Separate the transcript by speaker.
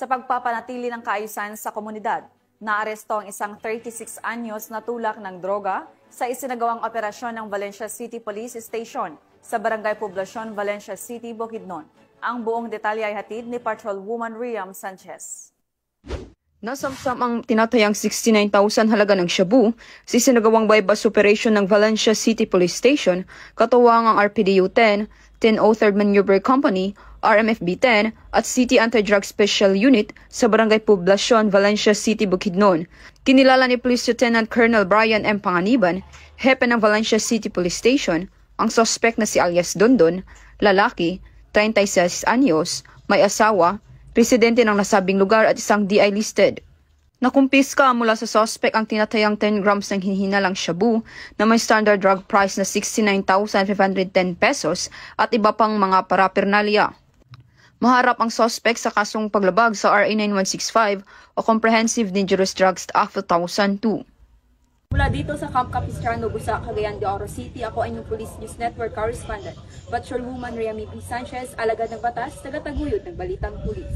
Speaker 1: Sa pagpapanatili ng kaayusan sa komunidad, naaresto ang isang 36 anyos na tulak ng droga sa isinagawang operasyon ng Valencia City Police Station sa Barangay Poblacion, Valencia City, Bukidnon. Ang buong detalye ay hatid ni Patrolwoman Riam Sanchez.
Speaker 2: Nasamsam ang tinatayang 69,000 halaga ng shabu sa isinagawang bypass operation ng Valencia City Police Station, katuwang ang RPDU-10, 1003rd Maneuver Company, RMFB-10 at City Anti-Drug Special Unit sa Barangay Poblacion, Valencia City, Bukidnon. Kinilala ni Police Lieutenant Colonel Brian M. Panganiban, hepe ng Valencia City Police Station, ang suspect na si alias Dondon, lalaki, 36 anyos, may asawa, residente ng nasabing lugar at isang DI listed. Nakumpiska mula sa suspect ang tinatayang 10 grams ng hinihinalang shabu na may standard drug price na 69,510 pesos at iba pang mga paraphernalia. Maharap ang suspect sa kasong paglabag sa RA 9165 o Comprehensive Dangerous Drugs Act 2002.
Speaker 3: Mula dito sa Camp Capistrano, Busa, Cagayan de Oro City, ako ay inyong Police News Network correspondent, Patrolwoman Riam P. Sanchez, alagad ng batas, tagataguyod ng Balitang Pulis.